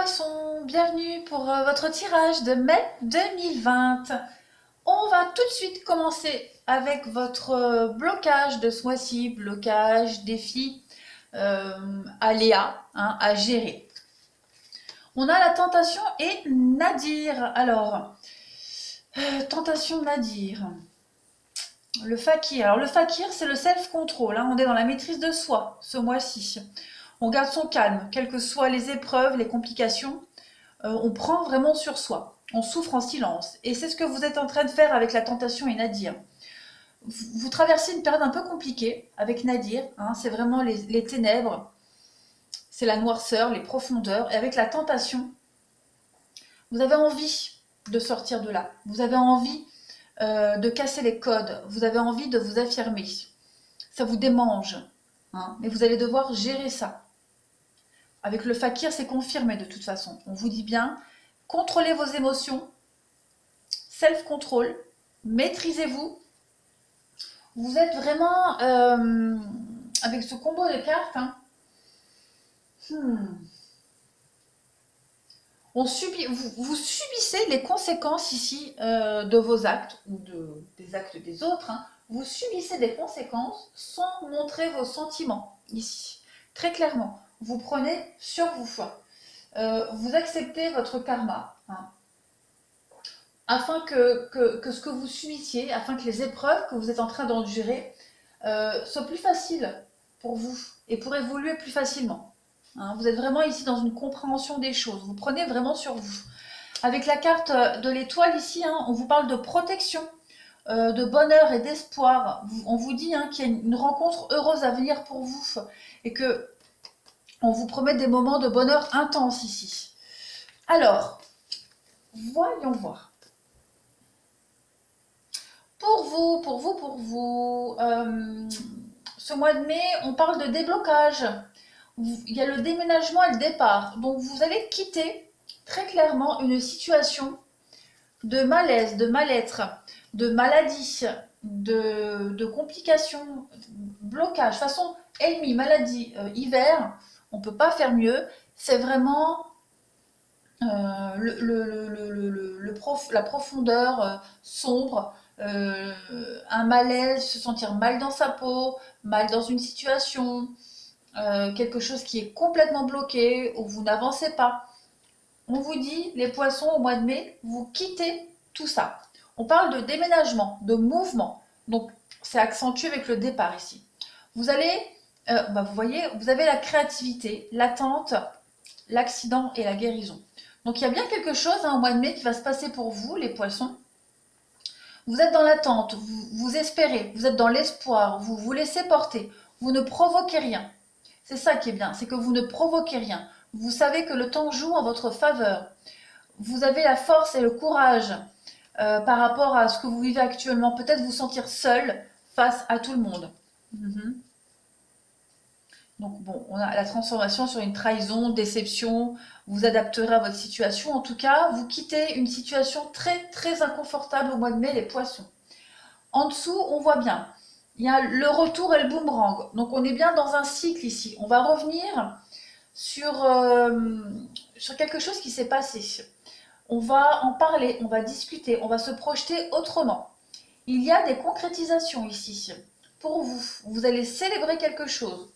Poissons, bienvenue pour votre tirage de mai 2020. On va tout de suite commencer avec votre blocage de ce mois-ci, blocage, défi, aléa, à gérer. On a la tentation et Nadir. Alors, tentation Nadir. Le fakir. Alors le fakir, c'est le self-control. On est dans la maîtrise de soi ce mois-ci. On garde son calme, quelles que soient les épreuves, les complications. On prend vraiment sur soi. On souffre en silence. Et c'est ce que vous êtes en train de faire avec la tentation et Nadir. Vous traversez une période un peu compliquée avec Nadir. C'est vraiment les ténèbres. C'est la noirceur, les profondeurs. Et avec la tentation, vous avez envie de sortir de là. Vous avez envie de casser les codes. Vous avez envie de vous affirmer. Ça vous démange. Mais vous allez devoir gérer ça. Avec le fakir, c'est confirmé de toute façon. On vous dit bien, contrôlez vos émotions, self-control, maîtrisez-vous. Vous êtes vraiment, avec ce combo de cartes, vous subissez les conséquences ici de vos actes ou des actes des autres. Vous subissez des conséquences sans montrer vos sentiments ici, très clairement. Vous prenez sur vous. Vous acceptez votre karma. Afin que ce que vous subissiez, afin que les épreuves que vous êtes en train d'endurer soient plus faciles pour vous et pour évoluer plus facilement. Vous êtes vraiment ici dans une compréhension des choses. Vous prenez vraiment sur vous. Avec la carte de l'étoile ici, on vous parle de protection, de bonheur et d'espoir. On vous dit qu'il y a une rencontre heureuse à venir pour vous et que on vous promet des moments de bonheur intense ici. Alors, voyons voir. Pour vous, ce mois de mai, on parle de déblocage. Il y a le déménagement et le départ. Donc, vous allez quitter très clairement une situation de malaise, de mal-être, de maladie, de complications, blocage. De toute façon, ennemi, maladie, hiver, on ne peut pas faire mieux. C'est vraiment la profondeur sombre, un malaise, se sentir mal dans sa peau, mal dans une situation, quelque chose qui est complètement bloqué, où vous n'avancez pas. On vous dit, les poissons, au mois de mai, vous quittez tout ça. On parle de déménagement, de mouvement. Donc, c'est accentué avec le départ ici. Vous allez, vous voyez, vous avez la créativité, l'attente, l'accident et la guérison. Donc, il y a bien quelque chose au mois de mai qui va se passer pour vous, les poissons. Vous êtes dans l'attente, vous espérez, vous êtes dans l'espoir, vous vous laissez porter. Vous ne provoquez rien. C'est ça qui est bien, c'est que vous ne provoquez rien. Vous savez que le temps joue en votre faveur. Vous avez la force et le courage par rapport à ce que vous vivez actuellement. Peut-être vous sentir seul face à tout le monde. Donc bon, on a la transformation sur une trahison, déception. Vous adapterez à votre situation. En tout cas, vous quittez une situation très très inconfortable au mois de mai, les poissons. En dessous, on voit bien, il y a le retour et le boomerang. Donc on est bien dans un cycle ici. On va revenir sur quelque chose qui s'est passé. On va en parler, on va discuter, on va se projeter autrement. Il y a des concrétisations ici. Pour vous, vous allez célébrer quelque chose.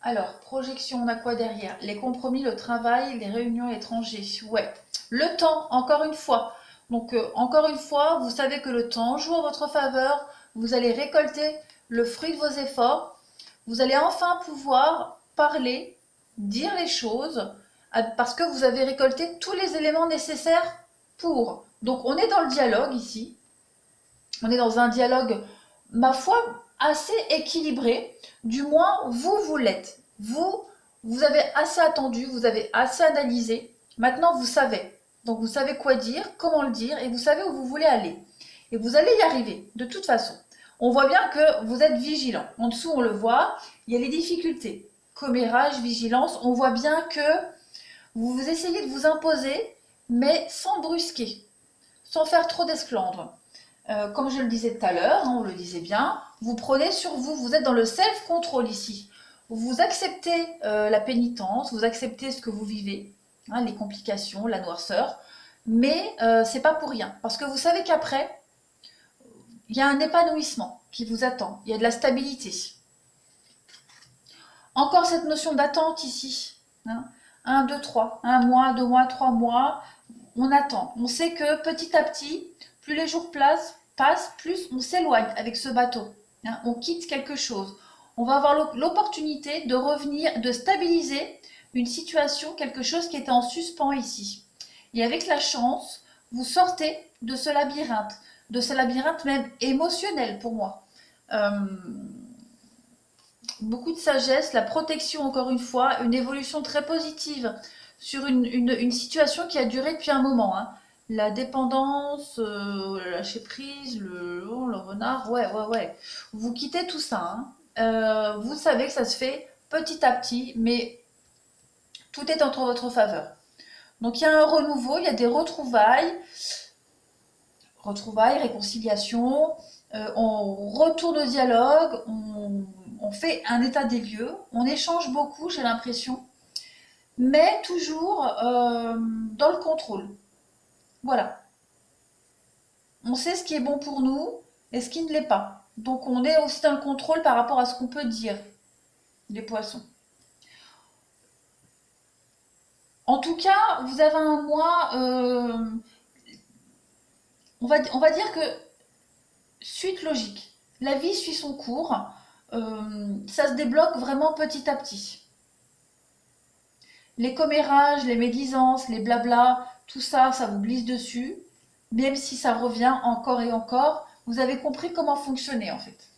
Alors, projection, on a quoi derrière? Les compromis, le travail, les réunions étrangères. Ouais. Le temps, encore une fois. Donc, encore une fois, vous savez que le temps joue en votre faveur. Vous allez récolter le fruit de vos efforts. Vous allez enfin pouvoir parler, dire les choses, parce que vous avez récolté tous les éléments nécessaires pour. Donc, on est dans le dialogue ici. On est dans un dialogue, ma foi, assez équilibré. Du moins, vous l'êtes. Vous avez assez attendu, vous avez assez analysé. Maintenant, vous savez. Donc, vous savez quoi dire, comment le dire, et vous savez où vous voulez aller. Et vous allez y arriver, de toute façon. On voit bien que vous êtes vigilant. En dessous, on le voit, il y a les difficultés. Commérage, vigilance, on voit bien que vous essayez de vous imposer, mais sans brusquer, sans faire trop d'esclandre. Comme je le disais tout à l'heure, on le disait bien, vous prenez sur vous, vous êtes dans le self-control ici. Vous acceptez la pénitence, vous acceptez ce que vous vivez, hein, les complications, la noirceur, mais c'est pas pour rien. Parce que vous savez qu'après, il y a un épanouissement qui vous attend, il y a de la stabilité. Encore cette notion d'attente ici. Hein. 1, 2, 3, 1 mois, 2 mois, 3 mois, on attend. On sait que petit à petit, plus les jours passent, plus on s'éloigne avec ce bateau. Hein. On quitte quelque chose. On va avoir l'opportunité de revenir, de stabiliser une situation, quelque chose qui était en suspens ici. Et avec la chance, vous sortez de ce labyrinthe même émotionnel pour moi. Beaucoup de sagesse, la protection encore une fois, une évolution très positive sur une situation qui a duré depuis un moment. Hein. La dépendance, le lâcher prise, le renard, ouais. Vous quittez tout ça. Hein. Vous savez que ça se fait petit à petit, mais tout est entre votre faveur. Donc il y a un renouveau, il y a des retrouvailles, réconciliation, on retourne au dialogue, on fait un état des lieux, on échange beaucoup, j'ai l'impression, mais toujours dans le contrôle. Voilà. On sait ce qui est bon pour nous et ce qui ne l'est pas. Donc on est aussi dans le contrôle par rapport à ce qu'on peut dire, les poissons. En tout cas, vous avez un mois, on va dire que suite logique. La vie suit son cours, ça se débloque vraiment petit à petit. Les commérages, les médisances, les blablas, tout ça, ça vous glisse dessus. Même si ça revient encore et encore, vous avez compris comment fonctionner en fait.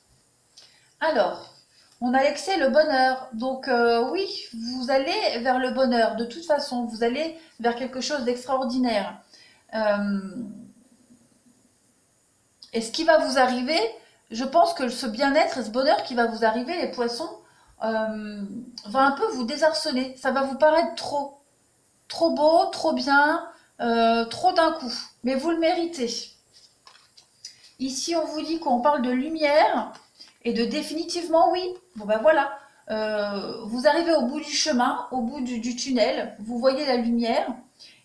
Alors, on a l'excès, le bonheur. Donc oui, vous allez vers le bonheur. De toute façon, vous allez vers quelque chose d'extraordinaire. Et ce qui va vous arriver, je pense que ce bien-être et ce bonheur qui va vous arriver, les poissons, va un peu vous désarçonner. Ça va vous paraître trop beau, trop bien, trop d'un coup. Mais vous le méritez. Ici, on vous dit qu'on parle de lumière et de définitivement oui. Bon ben voilà, vous arrivez au bout du chemin, au bout du tunnel, vous voyez la lumière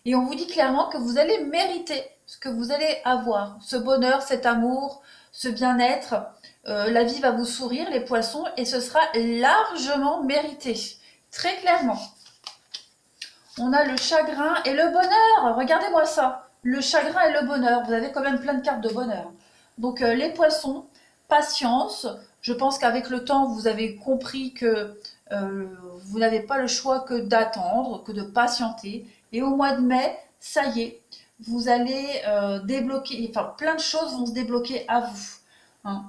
et on vous dit clairement que vous allez mériter ce que vous allez avoir. Ce bonheur, cet amour, ce bien-être, la vie va vous sourire, les poissons, et ce sera largement mérité. Très clairement. On a le chagrin et le bonheur. Regardez-moi ça. Le chagrin et le bonheur. Vous avez quand même plein de cartes de bonheur. Donc les poissons, patience. Je pense qu'avec le temps, vous avez compris que vous n'avez pas le choix que d'attendre, que de patienter. Et au mois de mai, ça y est, vous allez débloquer, enfin plein de choses vont se débloquer à vous. Hein.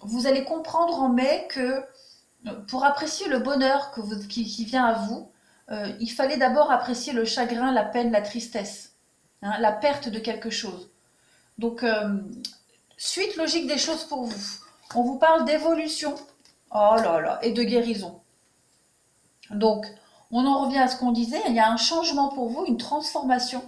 Vous allez comprendre en mai que pour apprécier le bonheur qui vient à vous, il fallait d'abord apprécier le chagrin, la peine, la tristesse, hein, la perte de quelque chose. Donc, suite logique des choses pour vous. On vous parle d'évolution, oh là là, et de guérison. Donc, on en revient à ce qu'on disait, il y a un changement pour vous, une transformation.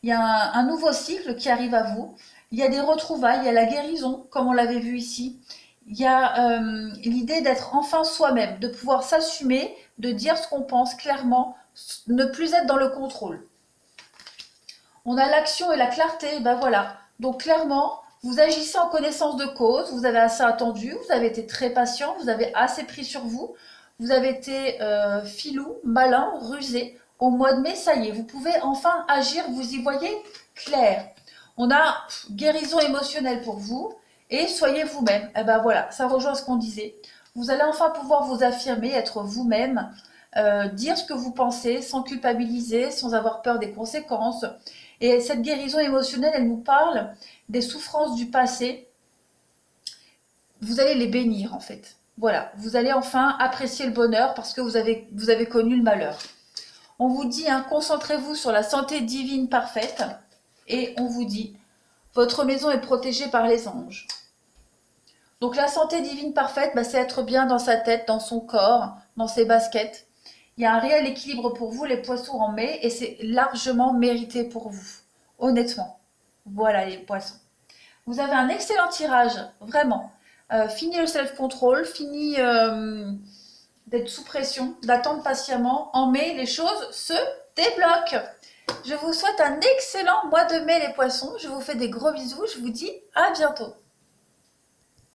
Il y a un nouveau cycle qui arrive à vous. Il y a des retrouvailles, il y a la guérison, comme on l'avait vu ici. Il y a l'idée d'être enfin soi-même, de pouvoir s'assumer, de dire ce qu'on pense clairement, ne plus être dans le contrôle. On a l'action et la clarté, ben voilà. Donc clairement, vous agissez en connaissance de cause, vous avez assez attendu, vous avez été très patient, vous avez assez pris sur vous, vous avez été filou, malin, rusé. Au mois de mai, ça y est, vous pouvez enfin agir, vous y voyez clair. On a guérison émotionnelle pour vous. Et soyez vous-même. Et ben voilà, ça rejoint ce qu'on disait. Vous allez enfin pouvoir vous affirmer, être vous-même, dire ce que vous pensez sans culpabiliser, sans avoir peur des conséquences. Et cette guérison émotionnelle, elle nous parle des souffrances du passé. Vous allez les bénir en fait. Voilà, vous allez enfin apprécier le bonheur parce que vous avez connu le malheur. On vous dit, hein, concentrez-vous sur la santé divine parfaite. Et on vous dit, votre maison est protégée par les anges. Donc la santé divine parfaite, bah, c'est être bien dans sa tête, dans son corps, dans ses baskets. Il y a un réel équilibre pour vous, les poissons en mai, et c'est largement mérité pour vous. Honnêtement. Voilà les poissons. Vous avez un excellent tirage, vraiment. fini le self-control, fini d'être sous pression, d'attendre patiemment. En mai, les choses se débloquent. Je vous souhaite un excellent mois de mai les poissons. Je vous fais des gros bisous. Je vous dis à bientôt.